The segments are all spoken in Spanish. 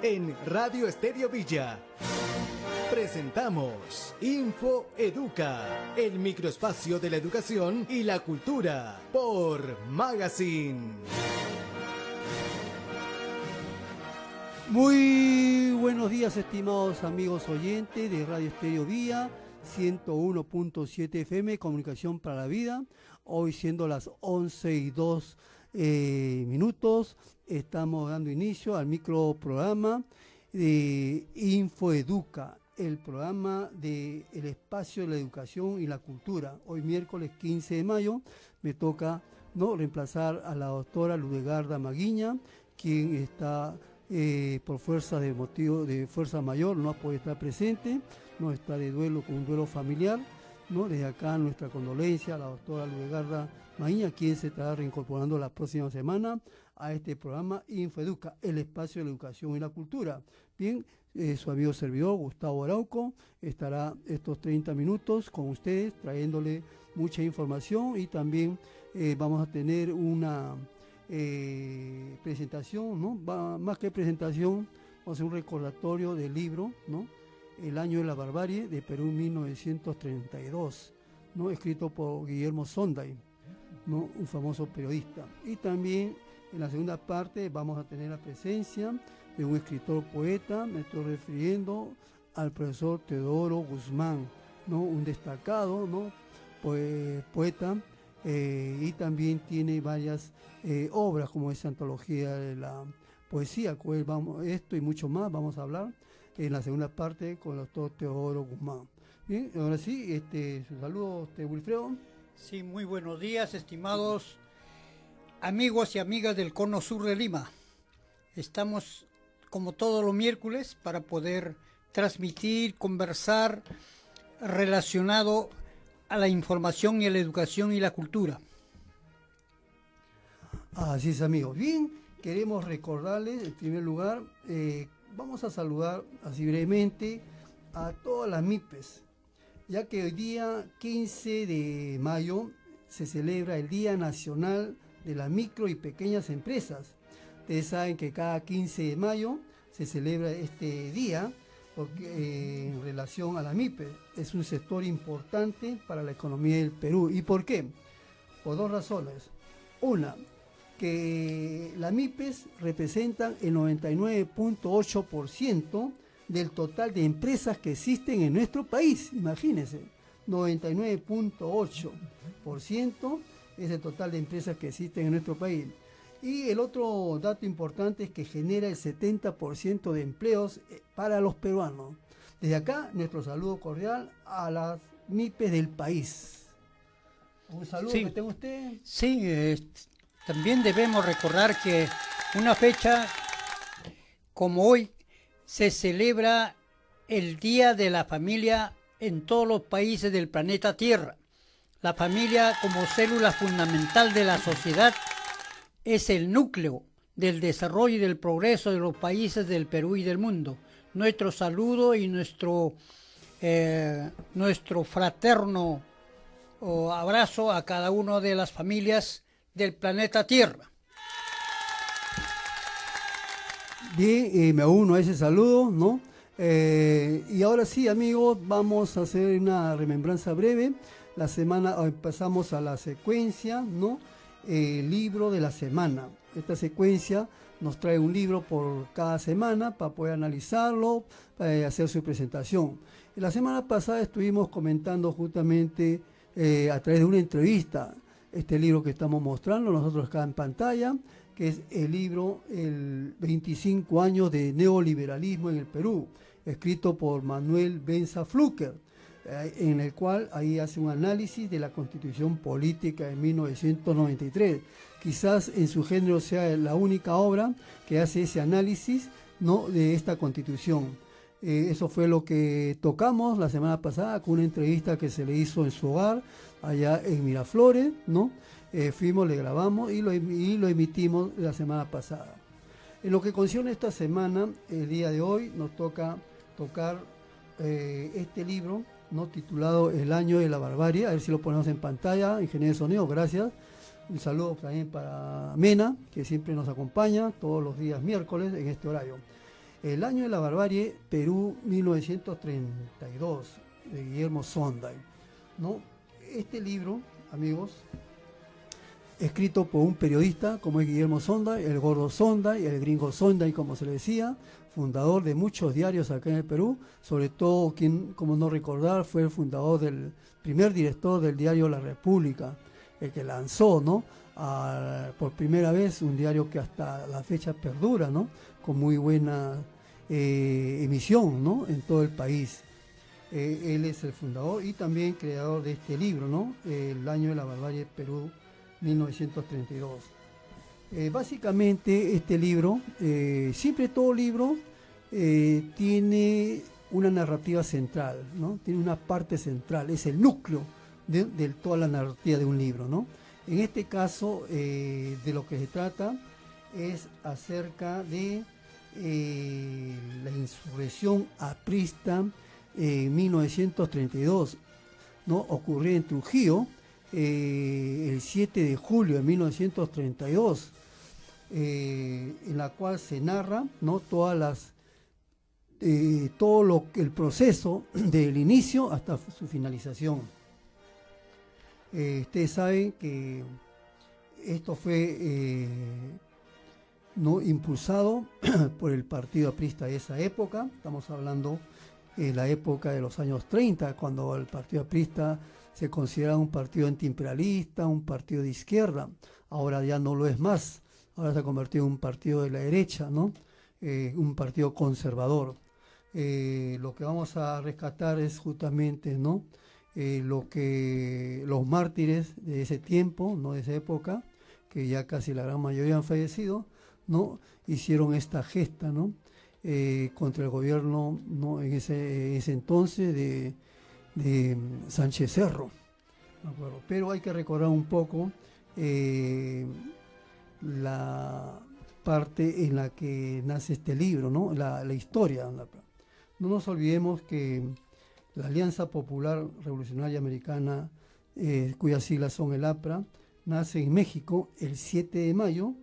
En Radio Estéreo Villa presentamos Info Educa, el microespacio de la educación y la cultura por Magazine. Muy buenos días, estimados amigos oyentes de Radio Estéreo Villa 101.7 FM, Comunicación para la Vida. Hoy siendo las 11:02 minutos, estamos dando inicio al microprograma de Info Educa, el programa del espacio de la educación y la cultura. Hoy miércoles 15 de mayo me toca reemplazar a la doctora Ludegarda Maguiña, quien está por fuerza de motivo de fuerza mayor, no puede estar presente, no está de duelo con un duelo familiar. Desde acá nuestra condolencia a la doctora Ludegarda Maguiña, quien se estará reincorporando la próxima semana a este programa Infoeduca, el espacio de la educación y la cultura. Bien, su amigo servidor Gustavo Arauco estará estos 30 minutos con ustedes trayéndole mucha información, y también vamos a tener una presentación, más que presentación, vamos a hacer un recordatorio del libro, El año de la barbarie de Perú 1932, escrito por Guillermo Sonday, un famoso periodista. Y también en la segunda parte vamos a tener la presencia de un escritor poeta. Me estoy refiriendo al profesor Teodoro Guzmán, un destacado poeta, y también tiene varias obras como esa antología de la poesía. Esto y mucho más vamos a hablar en la segunda parte con el doctor Teodoro Guzmán. Bien, ahora sí, su saludo, Wilfredo. Sí, muy buenos días, estimados amigos y amigas del Cono Sur de Lima. Estamos como todos los miércoles para poder transmitir, conversar relacionado a la información y a la educación y la cultura. Así es, amigos. Bien, queremos recordarles, en primer lugar, vamos a saludar así brevemente a todas las MIPES, ya que hoy día 15 de mayo se celebra el Día Nacional de las Micro y Pequeñas Empresas. Ustedes saben que cada 15 de mayo se celebra este día porque, en relación a la MIPES. Es un sector importante para la economía del Perú. ¿Y por qué? Por dos razones. Una, que las MIPES representan el 99.8% del total de empresas que existen en nuestro país. Imagínense, 99.8% es el total de empresas que existen en nuestro país. Y el otro dato importante es que genera el 70% de empleos para los peruanos. Desde acá, nuestro saludo cordial a las MIPES del país. Un saludo que tenga usted. Sí, también debemos recordar que una fecha como hoy se celebra el Día de la Familia en todos los países del planeta Tierra. La familia, como célula fundamental de la sociedad, es el núcleo del desarrollo y del progreso de los países del Perú y del mundo. Nuestro saludo y nuestro fraterno abrazo a cada una de las familias del planeta Tierra. Bien, me uno a ese saludo, y ahora sí, amigos, vamos a hacer una remembranza breve. La semana pasamos a la secuencia, el libro de la semana. Esta secuencia nos trae un libro por cada semana para poder analizarlo, para hacer su presentación. La semana pasada estuvimos comentando justamente a través de una entrevista este libro que estamos mostrando nosotros acá en pantalla, que es el libro El 25 años de neoliberalismo en el Perú, escrito por Manuel Benza Fluker, en el cual ahí hace un análisis de la Constitución Política de 1993. Quizás en su género sea la única obra que hace ese análisis, de esta Constitución. Eso fue lo que tocamos la semana pasada con una entrevista que se le hizo en su hogar, allá en Miraflores, fuimos, le grabamos y lo emitimos la semana pasada. En lo que concierne esta semana, el día de hoy nos toca tocar este libro, titulado El año de la barbarie. A ver si lo ponemos en pantalla, ingeniero de sonido, gracias. Un saludo también para Mena, que siempre nos acompaña todos los días miércoles en este horario. El año de la barbarie, Perú 1932, de Guillermo Sonday, ¿no? Este libro, amigos, escrito por un periodista como es Guillermo Sonday, el gordo Sonday, el gringo Sonday, como se le decía, fundador de muchos diarios acá en el Perú, sobre todo, quien, como no recordar, fue el fundador del primer director del diario La República, el que lanzó, ¿no? Por primera vez un diario que hasta la fecha perdura, ¿no? Con muy buena emisión, ¿no? En todo el país. Él es el fundador y también creador de este libro, ¿no? El año de la barbarie, Perú 1932. Básicamente este libro, siempre todo libro tiene una narrativa central, ¿no? Tiene una parte central, es el núcleo de toda la narrativa de un libro, ¿no? En este caso, de lo que se trata es acerca de la insurrección aprista en 1932, ¿no? Ocurrió en Trujillo, el 7 de julio de 1932, en la cual se narra, ¿no? Todo el proceso del inicio hasta su finalización. Ustedes saben que esto fue no impulsado por el partido aprista de esa época. Estamos hablando de la época de los años 30, cuando el partido aprista se consideraba un partido antiimperialista, un partido de izquierda. Ahora ya no lo es más. Ahora se ha convertido en un partido de la derecha, ¿no? Un partido conservador. Lo que vamos a rescatar es justamente, ¿no? Lo que los mártires de ese tiempo, ¿no? De esa época, que ya casi la gran mayoría han fallecido, ¿no? Hicieron esta gesta, ¿no? Contra el gobierno, ¿no? En ese entonces de Sánchez Cerro, ¿de acuerdo? Pero hay que recordar un poco la parte en la que nace este libro, ¿no? La historia. No nos olvidemos que la Alianza Popular Revolucionaria Americana, cuyas siglas son el APRA, nace en México el 7 de mayo,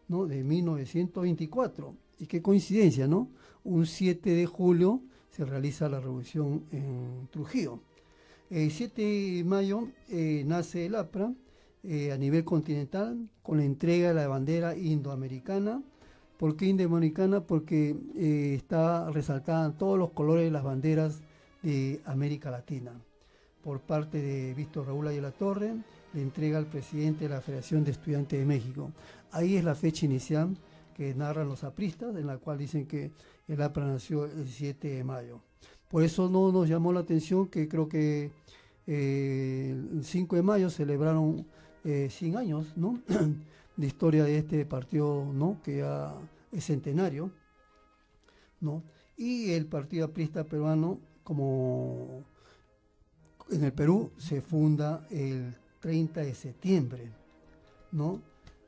¿no? De 1924. Y qué coincidencia, ¿no? Un 7 de julio se realiza la revolución en Trujillo. El 7 de mayo nace el APRA a nivel continental con la entrega de la bandera indoamericana. ¿Por qué indoamericana? Porque está resaltada en todos los colores de las banderas de América Latina. Por parte de Víctor Raúl Ayala Torre, le entrega al presidente de la Federación de Estudiantes de México. Ahí es la fecha inicial que narran los apristas, en la cual dicen que el APRA nació el 7 de mayo. Por eso no nos llamó la atención que creo que el 5 de mayo celebraron 100 años, ¿no? de historia de este partido, ¿no? Que ya es centenario, ¿no? Y el Partido Aprista Peruano, como en el Perú, se funda el 30 de septiembre, ¿no?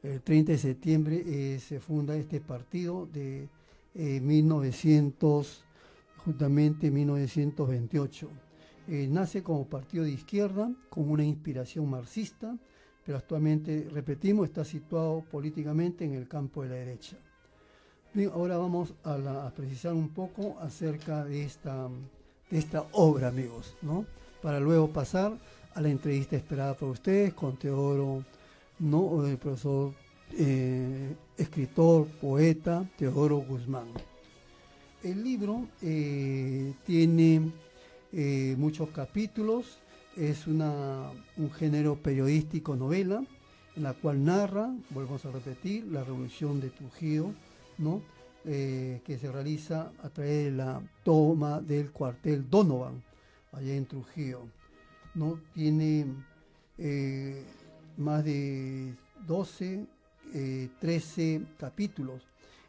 El 30 de septiembre se funda este partido de 1928. Nace como partido de izquierda, con una inspiración marxista, pero actualmente, repetimos, está situado políticamente en el campo de la derecha. Bien, ahora vamos a precisar un poco acerca de esta obra, amigos, ¿no? Para luego pasar a la entrevista esperada por ustedes con Teodoro, ¿no? El profesor, escritor, poeta, Teodoro Guzmán. El libro tiene muchos capítulos, es un género periodístico novela, en la cual narra, volvemos a repetir, la revolución de Trujillo, ¿no? Que se realiza a través de la toma del cuartel Donovan, allá en Trujillo, ¿no? Tiene más de 12, 13 capítulos,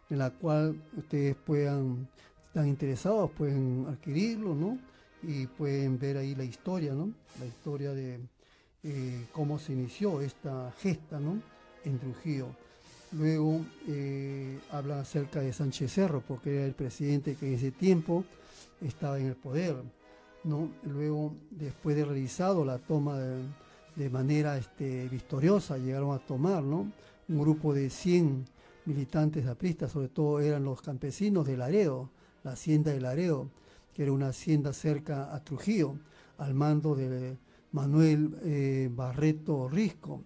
en la cual ustedes están interesados, pueden adquirirlo, ¿no? Y pueden ver ahí la historia, ¿no? La historia de cómo se inició esta gesta, ¿no? En Trujillo. Luego habla acerca de Sánchez Cerro, porque era el presidente que en ese tiempo estaba en el poder, ¿no? Luego, después de realizado la toma de manera victoriosa, llegaron a tomar, ¿no? Un grupo de 100 militantes apristas, sobre todo eran los campesinos de Laredo, la hacienda de Laredo, que era una hacienda cerca a Trujillo, al mando de Manuel Barreto Risco,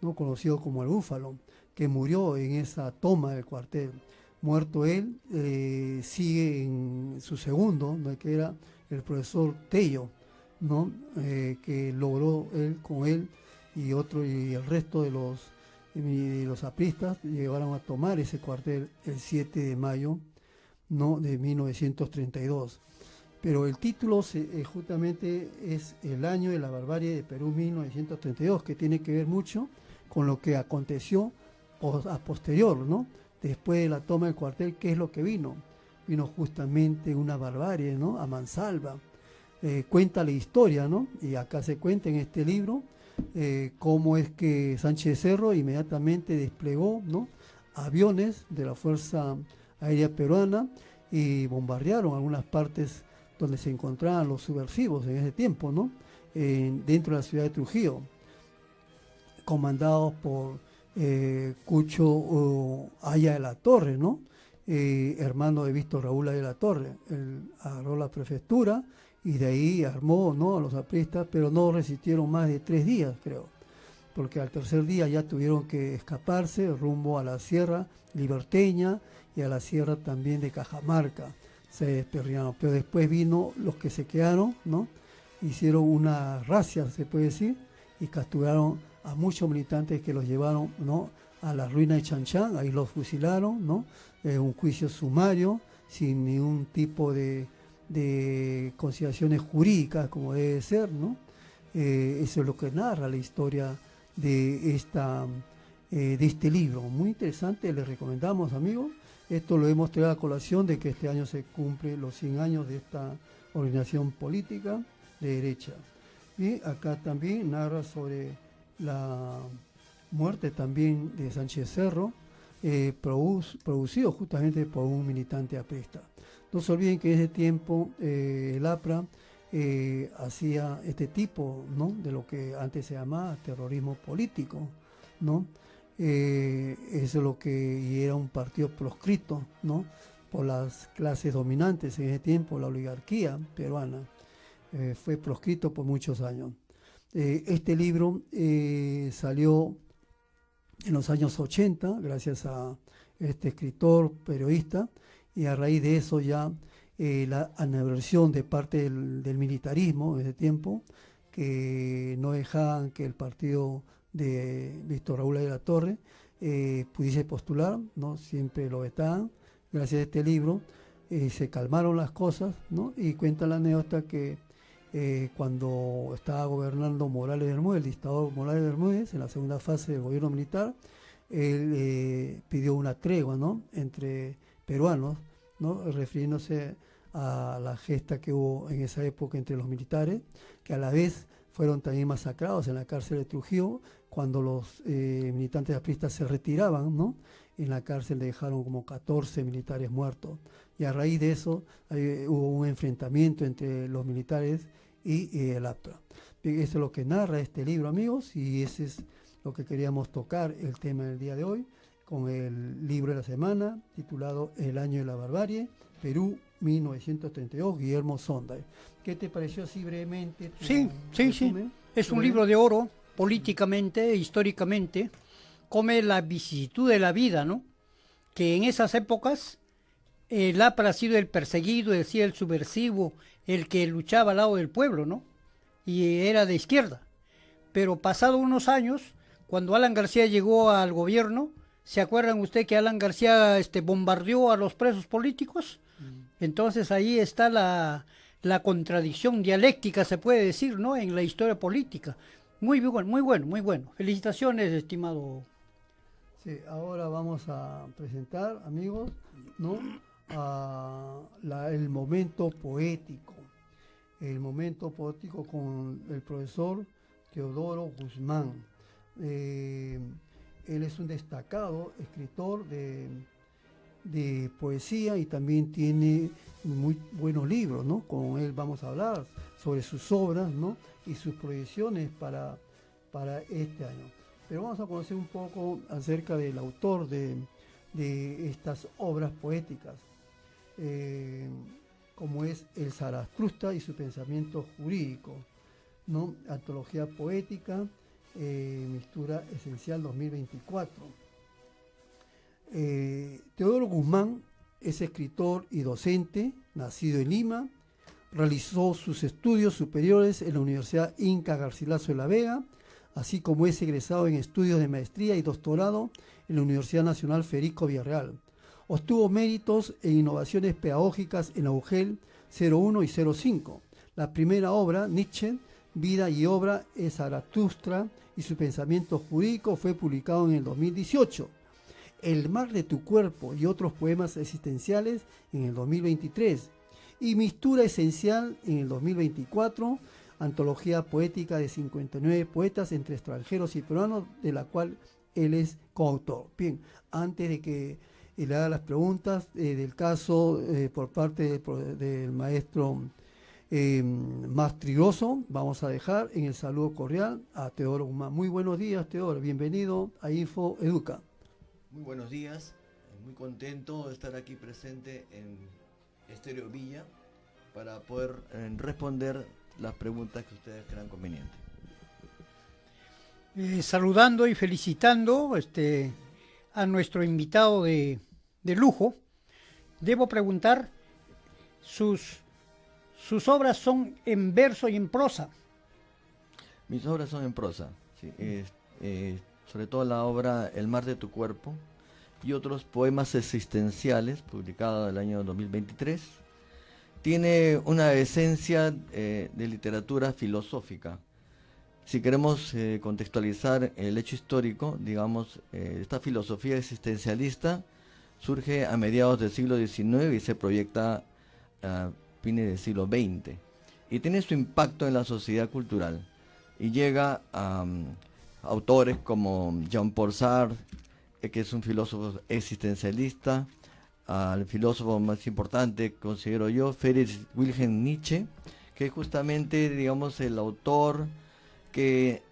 ¿no? Conocido como el Búfalo, que murió en esa toma del cuartel. Muerto él, sigue en su segundo, ¿no? Que era el profesor Tello, ¿no? Que logró él con él y el resto de los apristas llegaron a tomar ese cuartel el 7 de mayo, ¿no? De 1932. Pero el título justamente es El año de la barbarie de Perú 1932, que tiene que ver mucho con lo que aconteció a posterior, ¿no? Después de la toma del cuartel, ¿qué es lo que vino? Vino justamente una barbarie, ¿no? A mansalva. Cuenta la historia, ¿no? Y acá se cuenta en este libro cómo es que Sánchez Cerro inmediatamente desplegó, ¿no? Aviones de la Fuerza Aérea Peruana y bombardearon algunas partes donde se encontraban los subversivos en ese tiempo, ¿no? Dentro de la ciudad de Trujillo, comandados por Cucho Aya de la Torre, ¿no? Hermano de Víctor Raúl Aya de la Torre. Él agarró la prefectura y de ahí armó, ¿no? A los apristas, pero no resistieron más de 3 días, creo, porque al tercer día ya tuvieron que escaparse rumbo a la Sierra Liberteña y a la Sierra también de Cajamarca. Se desperriaron, pero después vino los que se quedaron, ¿no? Hicieron una racia, se puede decir, y capturaron a muchos militantes que los llevaron, ¿no? A la ruina de Chanchán, ahí los fusilaron, ¿no? Un juicio sumario, sin ningún tipo de consideraciones jurídicas como debe ser, ¿no? Eso es lo que narra la historia de este libro. Muy interesante, les recomendamos, amigos. Esto lo hemos traído a colación de que este año se cumple los 100 años de esta organización política de derecha. Y acá también narra sobre la muerte también de Sánchez Cerro, producido justamente por un militante aprista. No se olviden que en ese tiempo el APRA hacía este tipo, ¿no? De lo que antes se llamaba terrorismo político, ¿no? Eso es lo que, y era un partido proscrito, ¿no? Por las clases dominantes en ese tiempo, la oligarquía peruana, fue proscrito por muchos años. Este libro salió en los años 80, gracias a este escritor, periodista, y a raíz de eso ya la animadversión de parte del militarismo en ese tiempo, que no dejaban que el partido de Víctor Raúl de la Torre pudiese postular, ¿no? Siempre lo vetaban. Gracias a este libro se calmaron las cosas, ¿no? Y cuenta la anécdota que cuando estaba gobernando Morales Bermúdez, el dictador Morales Bermúdez, en la segunda fase del gobierno militar, él pidió una tregua, ¿no? Entre peruanos, ¿no? Refiriéndose a la gesta que hubo en esa época entre los militares, que a la vez fueron también masacrados en la cárcel de Trujillo, cuando los militantes apristas se retiraban, ¿no? En la cárcel dejaron como 14 militares muertos. Y a raíz de eso hubo un enfrentamiento entre los militares y el APRA. Eso es lo que narra este libro, amigos, y ese es lo que queríamos tocar, el tema del día de hoy, con el libro de la semana, titulado El año de la barbarie, Perú 1932, Guillermo Sonday. ¿Qué te pareció así brevemente? Sí. Es un libro de oro, políticamente, históricamente, come la vicisitud de la vida, ¿no? Que en esas épocas el APRA ha sido el perseguido, el subversivo, el que luchaba al lado del pueblo, ¿no? Y era de izquierda. Pero pasado unos años, cuando Alan García llegó al gobierno, ¿se acuerdan usted que Alan García bombardeó a los presos políticos? Entonces ahí está la contradicción dialéctica, se puede decir, ¿no? En la historia política. Muy bueno. Felicitaciones, estimado. Sí, ahora vamos a presentar, amigos, ¿no? El momento poético. El momento poético con el profesor Teodoro Guzmán. Él es un destacado escritor de poesía y también tiene muy buenos libros, ¿no? Con él vamos a hablar sobre sus obras, ¿no? Y sus proyecciones para este año. Pero vamos a conocer un poco acerca del autor de de estas obras poéticas, como es El Zaratustra y su pensamiento jurídico, ¿no? Antología poética, Mistura Esencial 2024. Teodoro Guzmán es escritor y docente, nacido en Lima, realizó sus estudios superiores en la Universidad Inca Garcilaso de la Vega, así como es egresado en estudios de maestría y doctorado en la Universidad Nacional Federico Villarreal. Obtuvo méritos en innovaciones pedagógicas en la UGEL 01 y 05. La primera obra, Nietzsche, Vida y Obra, es Zaratustra y su pensamiento jurídico, fue publicado en el 2018. El mar de tu cuerpo y otros poemas existenciales en el 2023. Y Mistura Esencial en el 2024, antología poética de 59 poetas entre extranjeros y peruanos, de la cual él es coautor. Bien, antes de que le haga las preguntas del caso por parte del maestro Mastrigoso, vamos a dejar en el saludo cordial a Teodoro Guzmán. Muy buenos días, Teodoro, bienvenido a Info Educa. Muy buenos días, muy contento de estar aquí presente en Estéreo Villa para poder responder las preguntas que ustedes crean convenientes. Saludando y felicitando a nuestro invitado de lujo, debo preguntar, sus obras son en verso y en prosa. Mis obras son en prosa, sí, sobre todo la obra El mar de tu cuerpo y otros poemas existenciales, publicado en el año 2023. Tiene una esencia de literatura filosófica. Si queremos contextualizar el hecho histórico, digamos, esta filosofía existencialista surge a mediados del siglo XIX y se proyecta a fines del siglo XX. Y tiene su impacto en la sociedad cultural. Y llega a autores como Jean-Paul Sartre, que es un filósofo existencialista, al filósofo más importante, considero yo, Friedrich Wilhelm Nietzsche, que es justamente, digamos, el autor que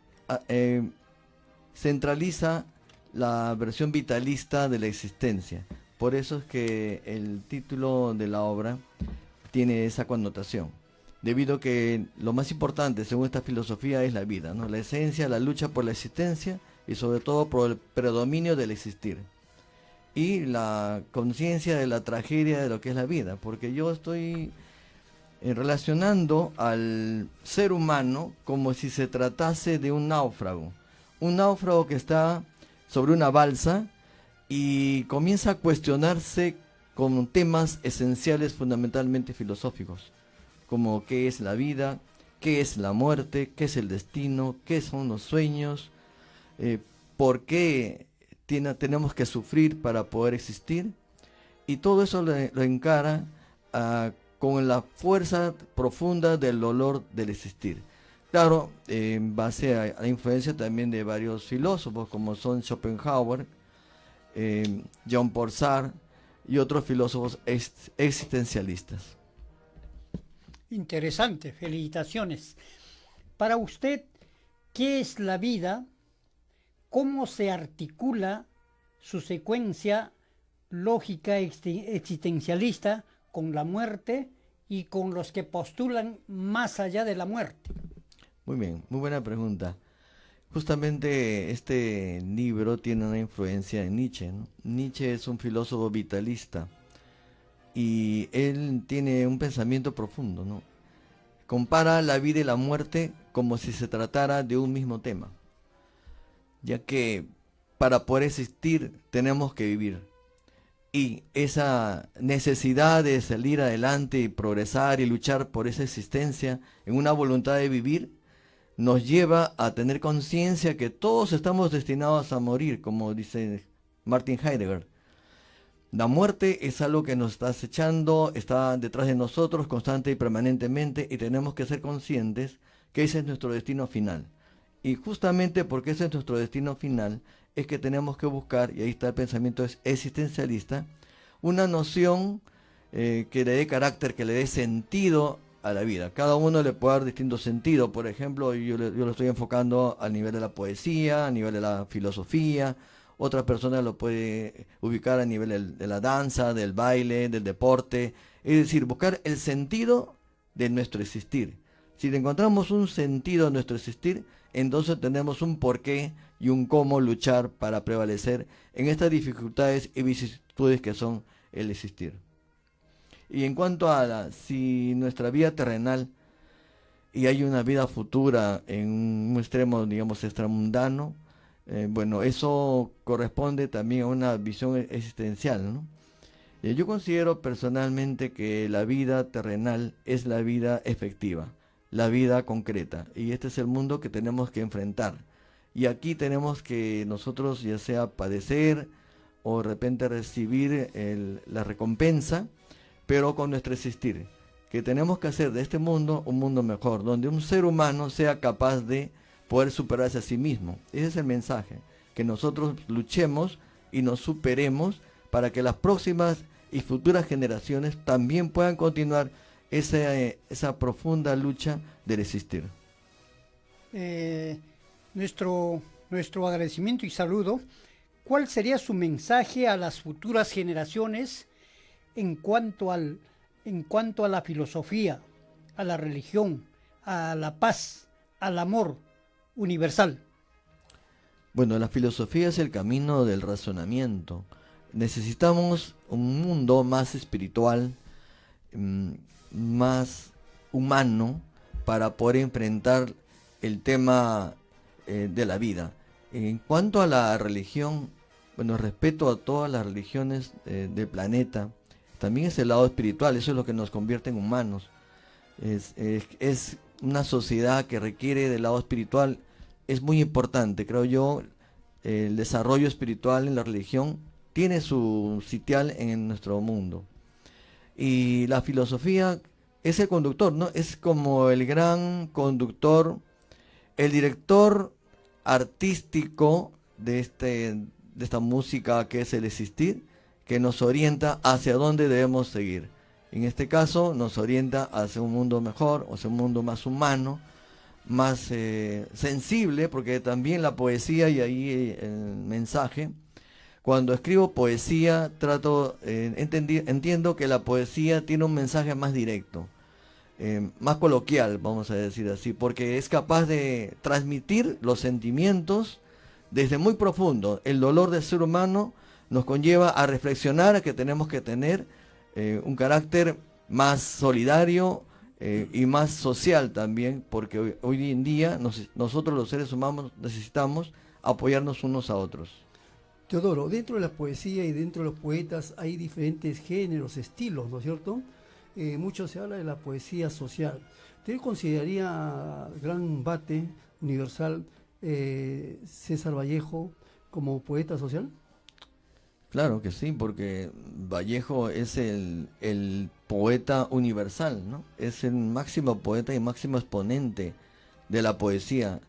centraliza la versión vitalista de la existencia. Por eso es que el título de la obra tiene esa connotación, debido a que lo más importante, según esta filosofía, es la vida, ¿no? La esencia, la lucha por la existencia y sobre todo por el predominio del existir. Y la conciencia de la tragedia de lo que es la vida, porque yo estoy relacionando al ser humano como si se tratase de un náufrago que está sobre una balsa y comienza a cuestionarse con temas esenciales fundamentalmente filosóficos, como qué es la vida, qué es la muerte, qué es el destino, qué son los sueños, por qué tenemos que sufrir para poder existir, y todo eso lo encara con la fuerza profunda del dolor del existir. Claro, en base a la influencia también de varios filósofos como son Schopenhauer, Jean-Paul Sartre y otros filósofos existencialistas. Interesante, felicitaciones. Para usted, ¿qué es la vida? ¿Cómo se articula su secuencia lógica existencialista con la muerte y con los que postulan más allá de la muerte? Muy bien, muy buena pregunta. Justamente este libro tiene una influencia en Nietzsche, ¿no? Nietzsche es un filósofo vitalista y él tiene un pensamiento profundo, ¿no? Compara la vida y la muerte como si se tratara de un mismo tema, ya que para poder existir tenemos que vivir. Y esa necesidad de salir adelante y progresar y luchar por esa existencia en una voluntad de vivir nos lleva a tener conciencia que todos estamos destinados a morir, como dice Martin Heidegger. La muerte es algo que nos está acechando, está detrás de nosotros constante y permanentemente, y tenemos que ser conscientes que ese es nuestro destino final. Y justamente porque ese es nuestro destino final, es que tenemos que buscar, y ahí está el pensamiento existencialista, una noción que le dé carácter, que le dé sentido a la vida. Cada uno le puede dar distinto sentido. Por ejemplo, yo lo estoy enfocando a nivel de la poesía, a nivel de la filosofía, otra persona lo puede ubicar a nivel de la danza, del baile, del deporte. Es decir, buscar el sentido de nuestro existir. Si encontramos un sentido a nuestro existir, entonces tenemos un porqué y un cómo luchar para prevalecer en estas dificultades y vicisitudes que son el existir. Y en cuanto a si nuestra vida terrenal y hay una vida futura en un extremo, digamos, extramundano, bueno, eso corresponde también a una visión existencial, ¿no? Yo considero personalmente que la vida terrenal es la vida efectiva, la vida concreta, y este es el mundo que tenemos que enfrentar. Y aquí tenemos que nosotros ya sea padecer o de repente recibir la recompensa, pero con nuestro existir, que tenemos que hacer de este mundo un mundo mejor, donde un ser humano sea capaz de poder superarse a sí mismo. Ese es el mensaje, que nosotros luchemos y nos superemos para que las próximas y futuras generaciones también puedan continuar esa profunda lucha del existir. Nuestro agradecimiento y saludo. ¿Cuál sería su mensaje a las futuras generaciones en cuanto a la filosofía, a la religión, a la paz, al amor universal? Bueno, la filosofía es el camino del razonamiento. Necesitamos un mundo más espiritual, más humano, para poder enfrentar el tema de la vida. En cuanto a la religión, bueno, respeto a todas las religiones del planeta. También es el lado espiritual, eso es lo que nos convierte en humanos. Es una sociedad que requiere del lado espiritual. Es muy importante, creo yo, el desarrollo espiritual en la religión tiene su sitial en nuestro mundo. Y la filosofía es el conductor, ¿no? Es como el gran conductor, el director artístico de esta música que es el existir, que nos orienta hacia dónde debemos seguir. En este caso nos orienta hacia un mundo mejor, hacia un mundo más humano, más sensible, porque también la poesía, y ahí el mensaje, cuando escribo poesía entiendo que la poesía tiene un mensaje más directo, más coloquial, vamos a decir así, porque es capaz de transmitir los sentimientos desde muy profundo. El dolor del ser humano nos conlleva a reflexionar a que tenemos que tener un carácter más solidario y más social también, porque hoy en día nosotros los seres humanos necesitamos apoyarnos unos a otros. Teodoro, dentro de la poesía y dentro de los poetas hay diferentes géneros, estilos, ¿no es cierto? Mucho se habla de la poesía social. ¿Usted consideraría gran bate universal César Vallejo como poeta social? Claro que sí, porque Vallejo es el poeta universal, ¿no? Es el máximo poeta y máximo exponente de la poesía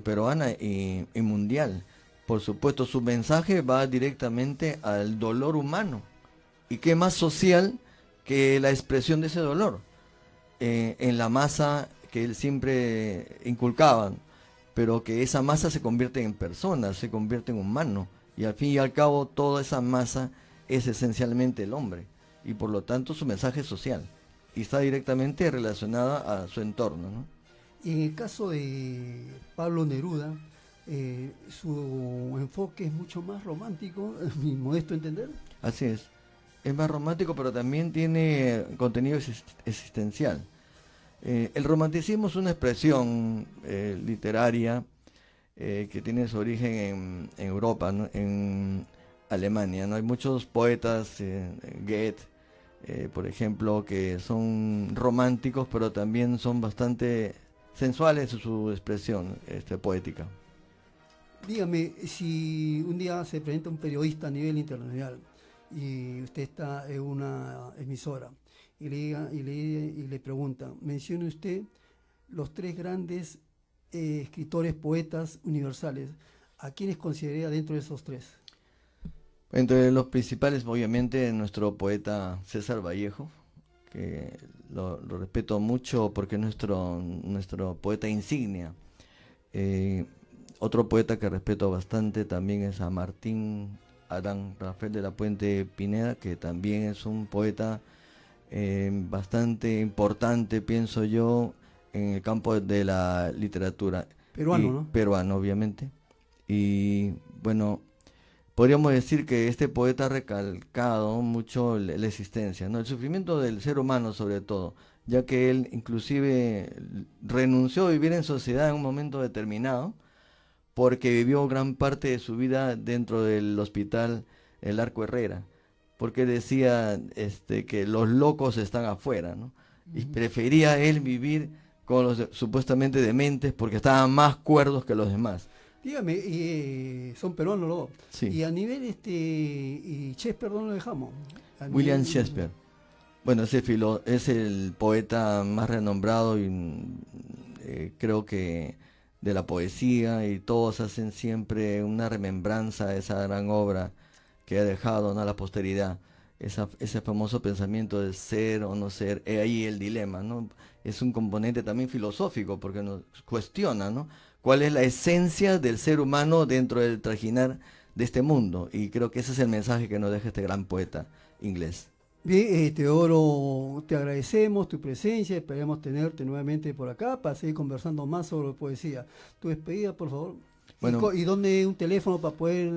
peruana y mundial. Por supuesto, su mensaje va directamente al dolor humano. ¿Y qué más social que la expresión de ese dolor? En la masa que él siempre inculcaba, pero que esa masa se convierte en persona, se convierte en humano. Y al fin y al cabo toda esa masa es esencialmente el hombre. Y por lo tanto su mensaje es social. Y está directamente relacionada a su entorno, ¿no? En el caso de Pablo Neruda, su enfoque es mucho más romántico, en mi modesto entender. Así es. Es más romántico, pero también tiene contenido existencial. El romanticismo es una expresión literaria que tiene su origen en Europa, ¿no? En Alemania, ¿no? Hay muchos poetas, Goethe, por ejemplo, que son románticos, pero también son bastante sensuales en su expresión poética. Dígame, si un día se presenta un periodista a nivel internacional y usted está en una emisora y le pregunta, mencione usted los tres grandes escritores, poetas universales, ¿a quiénes consideraría dentro de esos tres? Entre los principales, obviamente, nuestro poeta César Vallejo, que lo respeto mucho porque es nuestro poeta insignia. Otro poeta que respeto bastante también es a Martín Adán Rafael de la Puente Pineda, que también es un poeta bastante importante, pienso yo, en el campo de la literatura. Peruano, ¿no? Peruano, obviamente. Y bueno, podríamos decir que este poeta ha recalcado mucho la existencia, ¿no? El sufrimiento del ser humano sobre todo, ya que él inclusive renunció a vivir en sociedad en un momento determinado, porque vivió gran parte de su vida dentro del hospital El Arco Herrera, porque decía que los locos están afuera, ¿no? Y prefería él vivir con los supuestamente dementes porque estaban más cuerdos que los demás. Dígame, son peruanos los dos. Sí. Y a nivel, y Shakespeare, ¿dónde lo dejamos? William Shakespeare. Bueno, es el poeta más renombrado y creo que de la poesía, y todos hacen siempre una remembranza de esa gran obra que ha dejado, ¿no?, a la posteridad. Ese famoso pensamiento de ser o no ser, ahí el dilema, ¿no? Es un componente también filosófico porque nos cuestiona, ¿no?, cuál es la esencia del ser humano dentro del trajinar de este mundo, y creo que ese es el mensaje que nos deja este gran poeta inglés. Bien, Teodoro, te agradecemos tu presencia, esperamos tenerte nuevamente por acá para seguir conversando más sobre poesía. Tu despedida, por favor. Bueno, ¿Y dónde un teléfono para poder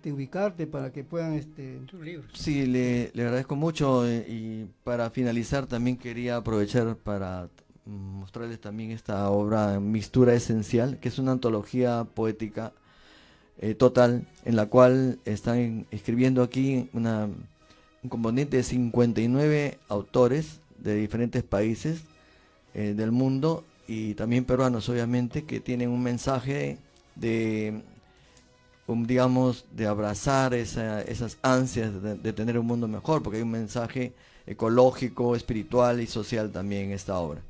ubicarte, para que puedan... Tus libros. Sí, le agradezco mucho, y para finalizar también quería aprovechar para mostrarles también esta obra Mixtura Esencial, que es una antología poética total, en la cual están escribiendo aquí un componente de 59 autores de diferentes países del mundo, y también peruanos obviamente, que tienen un mensaje de digamos, de abrazar esas ansias de tener un mundo mejor, porque hay un mensaje ecológico, espiritual y social también en esta obra.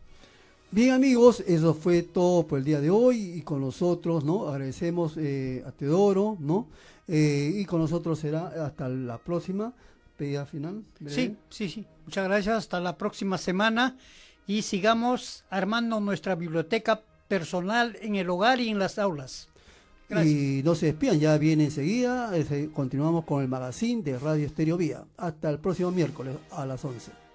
Bien, amigos, eso fue todo por el día de hoy, y con nosotros, ¿no? Agradecemos a Teodoro, ¿no? Y con nosotros será hasta la próxima. Pedida final. Sí. Muchas gracias. Hasta la próxima semana y sigamos armando nuestra biblioteca personal en el hogar y en las aulas. Gracias. Y no se despidan, ya viene enseguida. Continuamos con el magazine de Radio Estéreo Vía. Hasta el próximo miércoles a las 11.